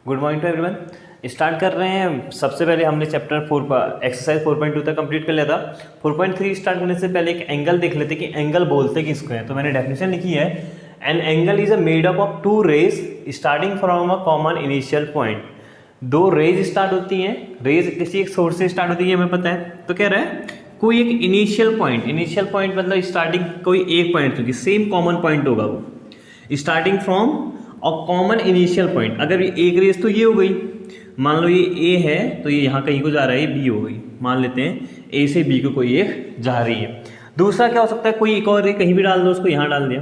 Good morning to everyone. Start कर रहे हैं। सबसे पहले हमने चैप्टर 4 एक्सरसाइज 4.2 तक कंप्लीट कर लिया था। 4.3 स्टार्ट करने से पहले एक एंगल देख लेते कि एंगल बोलते किसको है। तो मैंने डेफिनेशन लिखी है, an angle is a made up of two rays starting from a common initial point. दो रेज स्टार्ट होती हैं, रेज किसी एक सोर्स से स्टार्ट होती है हमें पता है। तो कह रहा है कोई एक इनिशियल पॉइंट मतलब स्टार्टिंग कोई एक पॉइंट होगी, सेम कॉमन पॉइंट होगा वो, स्टार्टिंग फ्रॉम और कॉमन इनिशियल पॉइंट। अगर ये एक रेस तो ये हो गई, मान लो ये ए है तो ये यहाँ कहीं को जा रहा है, ये बी हो गई। मान लेते हैं ए से बी को कोई एक जा रही है। दूसरा क्या हो सकता है, कोई एक और रे कहीं भी डाल दो, उसको यहाँ डाल दिया।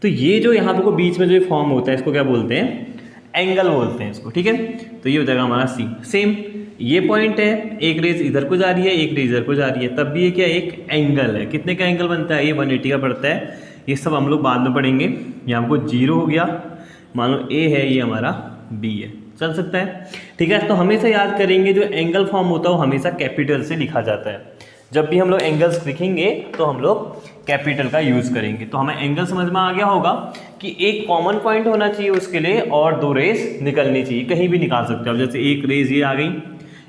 तो ये जो यहाँ पे को बीच में जो फॉर्म होता है इसको क्या बोलते हैं, एंगल बोलते हैं इसको। ठीक है, तो ये हो जाएगा हमारा सी। सेम ये पॉइंट है, एक रेज इधर को जा रही है, एक रेज इधर को जा रही है, तब भी ये क्या एक एंगल है। कितने का एंगल बनता है, ये 180 का पड़ता है। ये सब हम लोग बाद में पढ़ेंगे। ये हमको 0 हो गया, मान लो ए है, ये हमारा बी है, चल सकता है। ठीक है, तो हमेशा याद करेंगे जो एंगल फॉर्म होता है वो हमेशा कैपिटल से लिखा जाता है। जब भी हम लोग एंगल्स लिखेंगे तो हम लोग कैपिटल का यूज़ करेंगे। तो हमें एंगल समझ में आ गया होगा कि एक कॉमन पॉइंट होना चाहिए उसके लिए और दो रेज निकलनी चाहिए, कहीं भी निकाल सकते हो। अब जैसे एक रेज ये आ गई,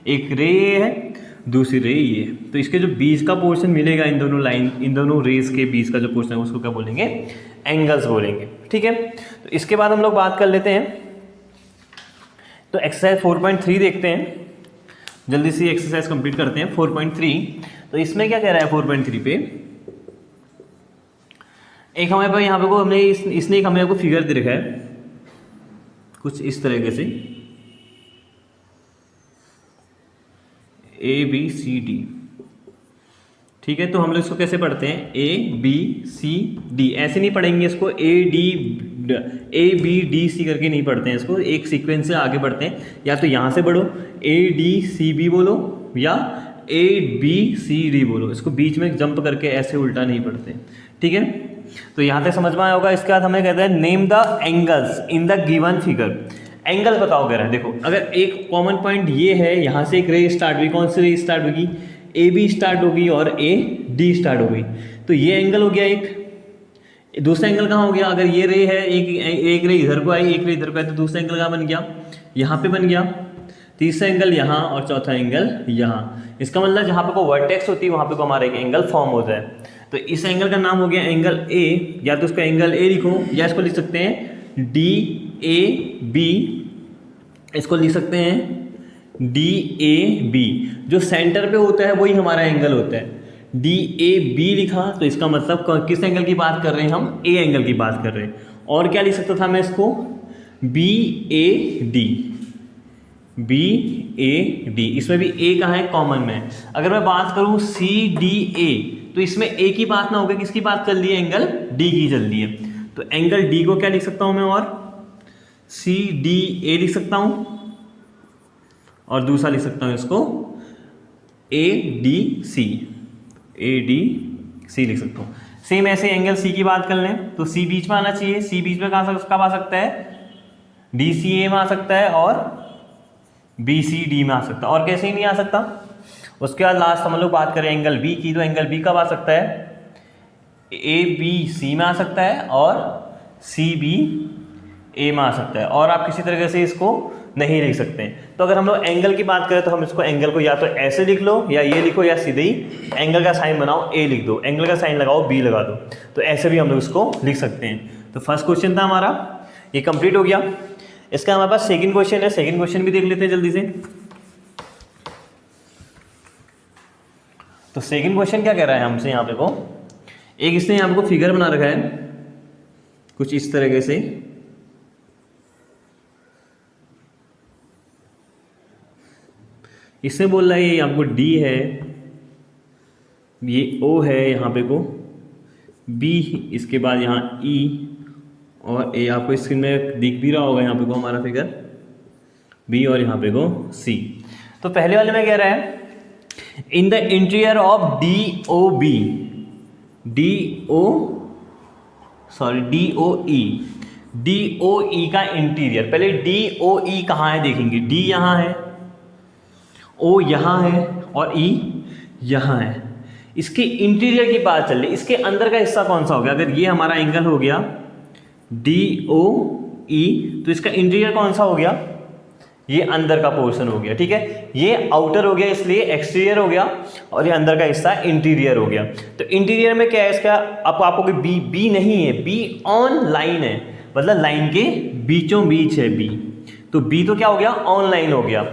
एक रे ये है, दूसरी रे ये, तो इसके जो बीच का पोर्शन मिलेगा इन दोनों लाइन, इन दोनों रेज के बीच का जो पोर्शन है उसको क्या बोलेंगे, एंगल्स बोलेंगे। ठीक है, तो इसके बाद हम लोग बात कर लेते हैं। तो एक्सरसाइज 4.3 देखते हैं, जल्दी से एक्सरसाइज कंप्लीट करते हैं। 4.3 तो इसमें क्या कह रहा है 4.3 पे, एक हमारे पास यहाँ पे को हमने इसने एक हमें को फिगर दे रखा है कुछ इस तरीके से, ए बी सी डी। ठीक है, तो हम लोग इसको कैसे पढ़ते हैं, ए बी सी डी, ऐसे नहीं पढ़ेंगे इसको, ए बी डी सी करके नहीं पढ़ते हैं इसको, एक सीक्वेंस से आगे बढ़ते हैं। या तो यहाँ से बढ़ो, ए डी सी बी बोलो, या ए बी सी डी बोलो, इसको बीच में जंप करके ऐसे उल्टा नहीं पढ़ते। ठीक है, तो यहाँ तक समझ में आया होगा। इसके बाद हमें कहते हैं name the angles in the given figure. Angle बताओ कह रहा है। देखो, अगर एक कॉमन पॉइंट ये है, यहाँ से एक रे स्टार्ट हुई, कौन सी रे स्टार्ट होगी, ए बी स्टार्ट होगी और ए डी स्टार्ट हो गई, तो ये एंगल हो गया एक। दूसरा एंगल कहाँ हो गया, अगर ये रे है, एक रे इधर को आई, एक रे इधर को आई, तो दूसरा एंगल कहाँ बन गया, यहाँ पे बन गया। तीसरा एंगल यहाँ और चौथा एंगल यहाँ। इसका मतलब जहाँ पे को वर्टेक्स होती है वहाँ पे को हमारा एक एंगल फॉर्म हो जाए। तो इस एंगल का नाम हो गया एंगल ए, या तो उसका एंगल ए लिखो, या इसको लिख सकते हैं डी ए बी, इसको लिख सकते हैं डी ए बी। जो सेंटर पे होता है वही हमारा एंगल होता है। डी ए बी लिखा तो इसका मतलब किस एंगल की बात कर रहे हैं हम, ए एंगल की बात कर रहे हैं। और क्या लिख सकता था मैं इसको, B A D, B A D, इसमें भी ए कहाँ है, कॉमन में। अगर मैं बात करूँ सी डी ए, तो इसमें ए की बात ना होकर किसकी बात चल रही है, एंगल डी की चल रही है। तो एंगल डी को क्या लिख सकता हूँ मैं, और सी डी ए लिख सकता हूँ, और दूसरा लिख सकता हूँ इसको A D C, A D C लिख सकता हूँ। सेम ऐसे एंगल सी की बात कर लें तो सी बीच में आना चाहिए। सी बीच में कहाँ कब आ सकता है, डी सी ए में आ सकता है और बी सी डी में आ सकता है, और कैसे ही नहीं आ सकता। उसके बाद लास्ट हम लोग बात करें एंगल बी की, तो एंगल बी कब आ सकता है, ए बी सी में आ सकता है और सी बी ए में आ सकता है, और आप किसी तरीके से इसको नहीं लिख सकते हैं। तो अगर हम लोग एंगल की बात करें तो हम इसको एंगल को या तो ऐसे लिख लो, या ये लिखो, या सीधे ही एंगल का साइन बनाओ, ए लिख दो, एंगल का साइन लगाओ, बी लगा दो, तो ऐसे भी हम लोग इसको लिख सकते हैं। तो फर्स्ट क्वेश्चन था हमारा, ये कंप्लीट हो गया। इसका हमारे पास सेकंड क्वेश्चन है, सेकंड क्वेश्चन भी देख लेते हैं जल्दी से। तो सेकंड क्वेश्चन क्या कह रहा है हमसे, यहाँ पे को एक इसने यहाँ पे को फिगर बना रखा है कुछ इस तरीके से। इससे बोल रहा है ये आपको D है, ये O है, यहाँ पे को B, इसके बाद यहाँ E और A। आपको स्क्रीन में दिख भी रहा होगा यहाँ पे को हमारा फिगर B, और यहाँ पे को C। तो पहले वाले में कह रहा है in the interior of D O B, D O E का इंटीरियर। पहले डी ओ ई कहाँ है देखेंगे, डी यहाँ है, ओ यहाँ है और ई यहाँ है। इसके इंटीरियर की बात चल रही, इसके अंदर का हिस्सा कौन सा हो गया। अगर ये हमारा एंगल हो गया डी ओ ई, तो इसका इंटीरियर कौन सा हो गया, ये अंदर का पोर्शन हो गया, ठीक है। ये आउटर हो गया इसलिए एक्सटीरियर हो गया, और ये अंदर का हिस्सा इंटीरियर हो गया। तो इंटीरियर में क्या है इसका, अब आपको बी, बी नहीं है, बी ऑन लाइन है, मतलब लाइन के बीचों बीच है बी, तो बी तो क्या हो गया, ऑन लाइन हो गया।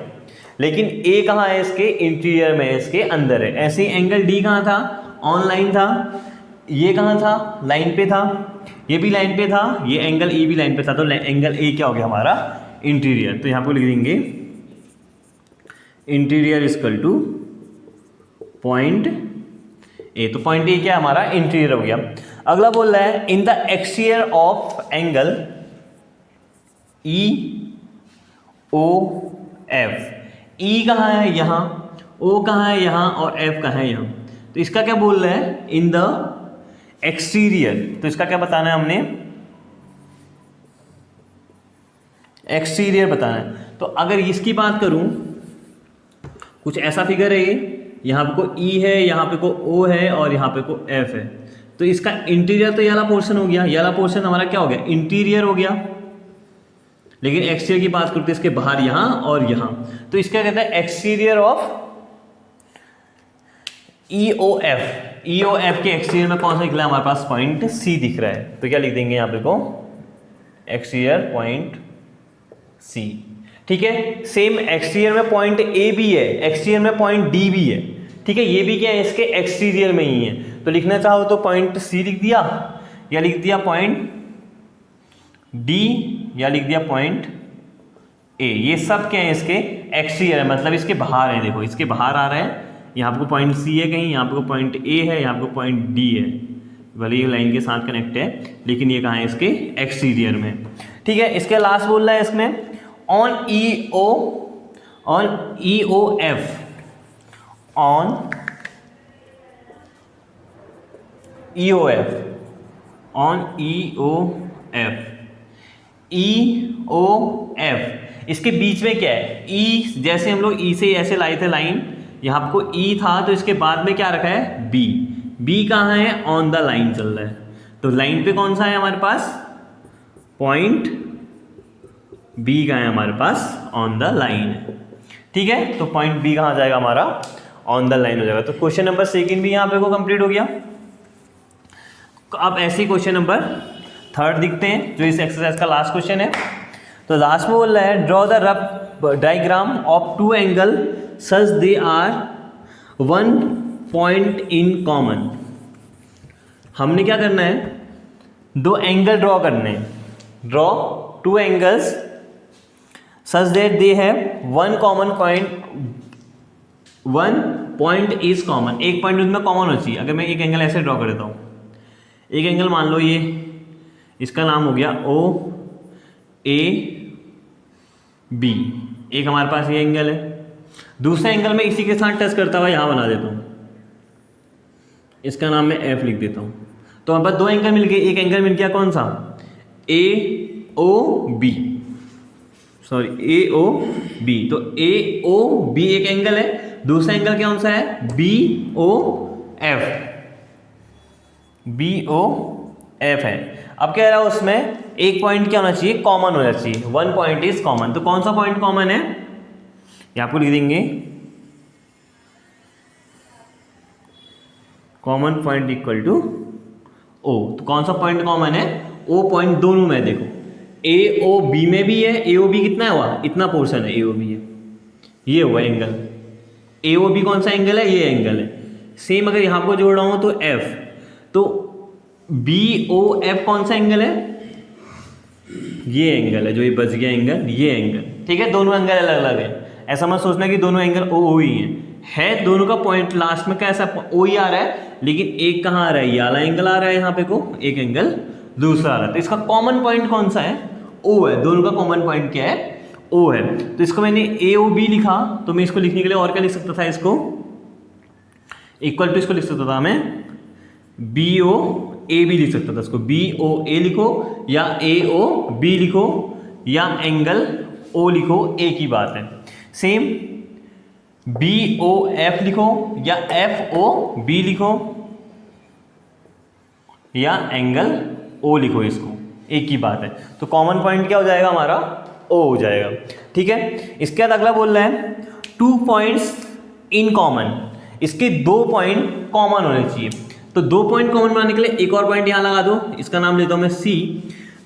लेकिन ए कहाँ है इसके, इंटीरियर में है, इसके अंदर है। ऐसे ही एंगल डी कहाँ था, ऑन लाइन था, ये कहाँ था, लाइन पे था, ये भी लाइन पे था, ये एंगल ई भी लाइन पे था, तो एंगल ए क्या हो गया हमारा, इंटीरियर। तो यहाँ पे लिख देंगे interior equal two point A, तो पॉइंट ए क्या है हमारा, इंटीरियर हो गया। अगला बोल रहा है in the exterior of angle E O F. E कहाँ है, यहाँ, ओ कहाँ है, यहाँ, और एफ कहाँ है, यहाँ। तो इसका क्या बोल रहा है, इन द एक्सटीरियर, तो इसका क्या बताना है हमने, एक्सटीरियर बताना है। तो अगर इसकी बात करूं, कुछ ऐसा फिगर है ये, यहाँ पे को ई है, यहाँ पे को ओ है, और यहाँ पे को एफ है, तो इसका इंटीरियर तो ये वाला पोर्शन हो गया, ये वाला पोर्शन हमारा क्या हो गया, इंटीरियर हो गया। लेकिन एक्सटीरियर की बात करते हैं इसके बाहर यहाँ और यहाँ, तो इसका कहता है exterior of E O F. E O F के एक्सटीरियर में कौन सा निकला है हमारे पास, पॉइंट सी दिख रहा है, तो क्या लिख देंगे यहाँ पे को, एक्सटीरियर पॉइंट सी, ठीक है। सेम एक्सटीरियर में पॉइंट ए भी है, एक्सटीरियर में पॉइंट डी भी है, ठीक है। ये भी क्या है, इसके एक्सटीरियर में ही है। तो लिखना चाहो तो पॉइंट सी लिख दिया, या लिख दिया पॉइंट डी, या लिख दिया पॉइंट ए। ये सब क्या है, इसके एक्सटीरियर है, मतलब इसके बाहर है। देखो इसके बाहर आ रहा है, यहाँ पे पॉइंट सी है कहीं, यहाँ पे पॉइंट ए है, यहाँ पे पॉइंट डी है, भले ये लाइन के साथ कनेक्ट है, लेकिन ये कहाँ है, इसके एक्सटीरियर में, ठीक है। इसके लास्ट बोल रहा है इसमें on E O, on E O F, on E O F, on E O F, E O F, इसके बीच में क्या है, ई, जैसे हम लोग ई से ऐसे लाए थे लाइन, यहाँ आपको ई था, तो इसके बाद में क्या रखा है, बी। बी कहाँ है, ऑन द लाइन चल रहा है, तो लाइन पे कौन सा है हमारे पास, पॉइंट बी का है हमारे पास, ऑन द लाइन है, ठीक है। तो पॉइंट बी कहाँ जाएगा हमारा, ऑन द लाइन हो जाएगा। तो क्वेश्चन नंबर सेकंड भी यहाँ पे को कंप्लीट हो गया। अब ऐसे ही क्वेश्चन नंबर थर्ड दिखते हैं, जो इस एक्सरसाइज का लास्ट क्वेश्चन है। तो लास्ट में बोल रहा है draw the rough diagram of two angle such they are one point in common. हमने क्या करना है, दो एंगल ड्रॉ करने हैं, draw two angles such that they have one common point, one point is common, एक पॉइंट उसमें common हो चाहिए। अगर मैं एक एंगल ऐसे ड्रॉ कर देता हूँ, एक एंगल मान लो ये, इसका नाम हो गया ओ ए बी, एक हमारे पास ये एंगल है। दूसरा एंगल मैं इसी के साथ टच करता हुआ यहाँ बना देता हूँ, इसका नाम मैं एफ लिख देता हूँ। तो हमारे पास दो एंगल मिल गए, एक एंगल मिल गया कौन सा, ए ओ बी, सॉरी ए ओ बी। तो ए ओ बी एक एंगल है, दूसरा एंगल कौन सा है, B O F, B O F है। अब कह रहा है उसमें एक पॉइंट क्या होना चाहिए, कॉमन होना चाहिए, वन पॉइंट इज कॉमन। तो कौन सा पॉइंट कॉमन है, ये आपको लिख देंगे common point equal to O. तो कौन सा पॉइंट कॉमन है, ओ पॉइंट दोनों में, देखो ए ओ बी में भी है, ए ओ बी कितना हुआ, इतना पोर्शन है, ए ओ बी है, ये हुआ एंगल, ए ओ बी कौन सा एंगल है, ये एंगल है। सेम अगर यहां को जोड़ रहा हूं तो एफ, तो बी ओ एफ कौन सा एंगल है, ये एंगल है, जो ये बच गया एंगल, ये एंगल, ठीक है। दोनों एंगल अलग अलग है, ऐसा मत सोचना कि दोनों एंगल ओ ही है दोनों का पॉइंट लास्ट में कैसा ओ ही आ रहा है, लेकिन एक कहाँ आ रहा है, ये वाला एंगल आ रहा है यहाँ पे को, एक एंगल दूसरा आ रहा है। तो इसका कॉमन पॉइंट कौन सा है, ओ है, दोनों का कॉमन पॉइंट क्या है, ओ है। तो इसको मैंने ए ओ बी लिखा, तो मैं इसको लिखने के लिए और क्या लिख सकता था, इसको इक्वल टू इसको लिख सकता था मैं बी ओ ए बी लिख सकता था, इसको बी ओ ए लिखो या ए ओ बी लिखो या एंगल ओ लिखो, एक ही बात है। सेम बी ओ एफ लिखो या एफ ओ बी लिखो या एंगल ओ लिखो, इसको एक ही बात है। तो कॉमन पॉइंट क्या हो जाएगा हमारा, ओ हो जाएगा, ठीक है। इसके बाद अगला बोल रहा है 2 पॉइंट्स इन कॉमन, इसके 2 पॉइंट कॉमन होने चाहिए। तो 2 पॉइंट कॉमन बनाने के लिए एक और पॉइंट यहाँ लगा दो, इसका नाम लेता हूँ मैं C।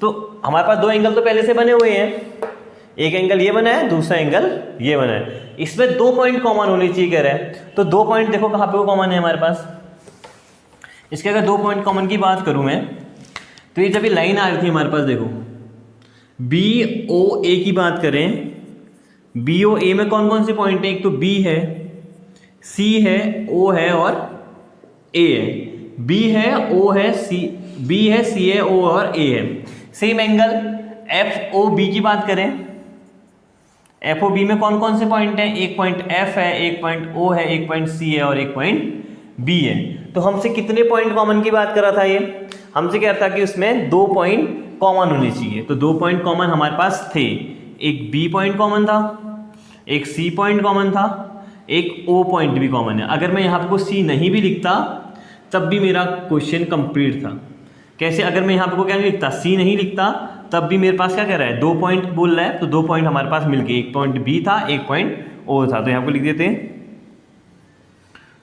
तो हमारे पास 2 एंगल तो पहले से बने हुए हैं, एक एंगल ये बना है, दूसरा एंगल ये बना है, इसमें 2 पॉइंट कॉमन होने चाहिए कह रहा है। तो 2 पॉइंट देखो कहाँ पे कॉमन है हमारे पास। इसके अगर 2 पॉइंट कॉमन की बात करूँ मैं, तो ये जब ये लाइन आ रही थी हमारे पास, देखो BOA की बात करें, BOA में कौन कौन से पॉइंट है, एक तो B है, C है, O है और A है। B है, O है, B है, C है, O और A है। सेम एंगल FOB की बात करें, FOB में कौन कौन से पॉइंट हैं, एक पॉइंट F है, एक पॉइंट O है, एक पॉइंट C है और एक पॉइंट B है। तो हमसे कितने पॉइंट कॉमन की बात कर रहा था, ये हमसे कह रहा था कि उसमें 2 पॉइंट कॉमन होने चाहिए। तो 2 पॉइंट कॉमन हमारे पास थे, एक B पॉइंट कॉमन था, एक C पॉइंट कॉमन था, एक O पॉइंट भी कॉमन है। अगर मैं यहाँ पे C नहीं भी लिखता तब भी मेरा क्वेश्चन कंप्लीट था। कैसे, अगर मैं यहाँ पे क्या नहीं लिखता, C नहीं लिखता, तब भी मेरे पास क्या कह रहा है, 2 पॉइंट बोल रहा है, तो 2 पॉइंट हमारे पास मिल गए, एक पॉइंट B था, एक पॉइंट O था। तो यहाँ पे लिख देते हैं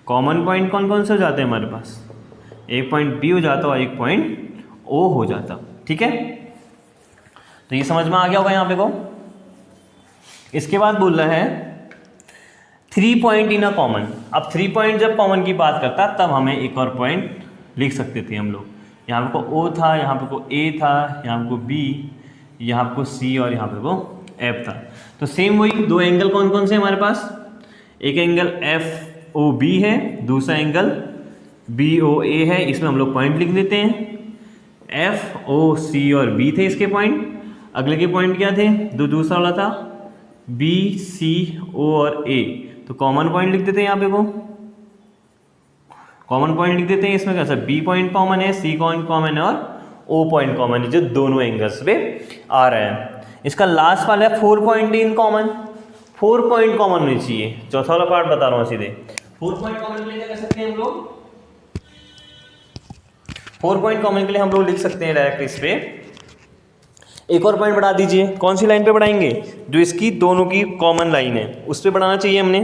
कॉमन पॉइंट कौन कौन से हो जाते हैं हमारे पास, एक पॉइंट B हो जाता और एक पॉइंट O हो जाता। ठीक है, तो ये समझ में आ गया होगा यहाँ पे को। इसके बाद बोल रहा है 3 पॉइंट इन अ कॉमन। अब 3 पॉइंट जब कॉमन की बात करता तब हमें एक और पॉइंट लिख सकते थे हम लोग। यहाँ पे को O था, यहाँ पे को A था, यहाँ पे को B, यहाँ पे को C और यहाँ पे को F था। तो सेम वही 2 एंगल कौन कौन से हमारे पास, एक एंगल FOB है, दूसरा एंगल BOA है। इसमें हम लोग पॉइंट लिख देते हैं, FOC और B थे इसके पॉइंट। अगले के पॉइंट क्या थे, दूसरा वाला था BCO और A। तो कॉमन पॉइंट लिख देते हैं, यहाँ पे को कॉमन पॉइंट लिख देते हैं। इसमें कैसा, B पॉइंट कॉमन है, C पॉइंट कॉमन है और O पॉइंट कॉमन है, जो दोनों एंगल्स पे आ रहा है। इसका लास्ट वाला है 4 point in common, 4 point common होनी चाहिए। चौथा वाला पार्ट बता रहा हूँ सीधे। 4 पॉइंट कॉमन के लिए क्या कर सकते हैं हम लोग, 4 पॉइंट कॉमन के लिए हम लोग लिख सकते हैं डायरेक्ट इस पे एक और पॉइंट बढ़ा दीजिए। कौन सी लाइन पे बढ़ाएंगे, जो इसकी दोनों की कॉमन लाइन है उस पर बढ़ाना चाहिए हमने।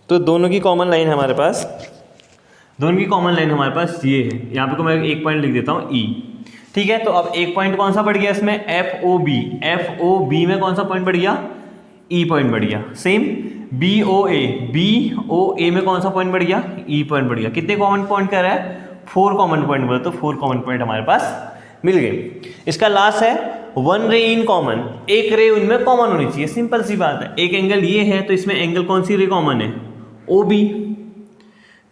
तो दोनों की कॉमन लाइन है हमारे पास, दोनों की कॉमन लाइन हमारे पास ये है। यहाँ पे को मैं एक पॉइंट लिख देता हूँ E। ठीक है, तो अब एक पॉइंट कौन सा बढ़ गया इसमें, FOB में कौन सा पॉइंट बढ़ गया, E पॉइंट बढ़ गया। सेम BOA में कौन सा पॉइंट बढ़ गया, E पॉइंट बढ़ गया। कितने कॉमन पॉइंट कह रहा है, 4 कॉमन पॉइंट बोला, तो 4 कॉमन पॉइंट हमारे पास मिल गए। इसका लास्ट है 1 रे इन कॉमन, एक रे उनमें कॉमन होनी चाहिए। सिंपल सी बात है, एक एंगल ये है तो इसमें एंगल कौन सी रे कॉमन है, OB।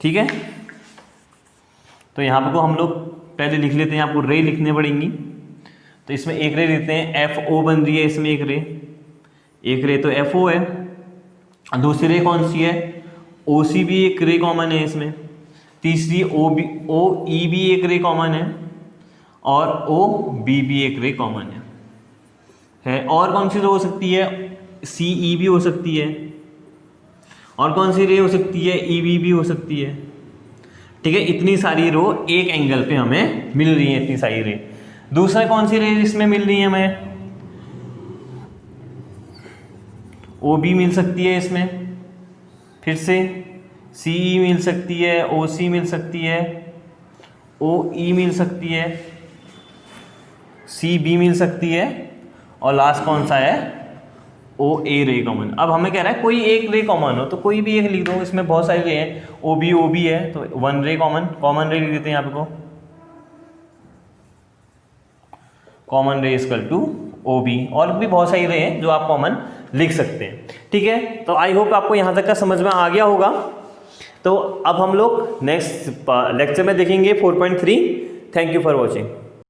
ठीक है, तो यहाँ पे को हम लोग पहले लिख लेते हैं, आपको रे लिखने पड़ेंगी। तो इसमें एक रे लेते हैं, FO बन रही है इसमें एक रे तो FO है। दूसरी रे कौन सी है, OC भी एक रे कॉमन है इसमें। तीसरी OE भी एक रे कॉमन है और OB भी एक रे कॉमन है। और कौन सी रे हो सकती है, CE भी हो सकती है। और कौन सी रे हो सकती है, EB भी हो सकती है। ठीक है, इतनी सारी रो एक एंगल पे हमें मिल रही है, इतनी सारी रे। दूसरा कौन सी रे इसमें मिल रही है हमें, OB मिल सकती है इसमें, फिर से CE मिल सकती है, OC मिल सकती है, OE मिल सकती है, CB मिल सकती है और लास्ट कौन सा है, OA रे कॉमन। अब हमें कह रहा है कोई एक रे कॉमन हो, तो कोई भी एक लिख दो, इसमें बहुत सारी रे हैं। OB है तो 1 रे कॉमन रे लिख देते हैं यहाँ पे को, कॉमन रे इक्वल टू OB। और भी बहुत सारी रे हैं जो आप कॉमन लिख सकते हैं। ठीक है, तो आई होप आपको यहाँ तक का समझ में आ गया होगा। तो अब हम लोग नेक्स्ट लेक्चर में देखेंगे 4.3। Thank you for watching.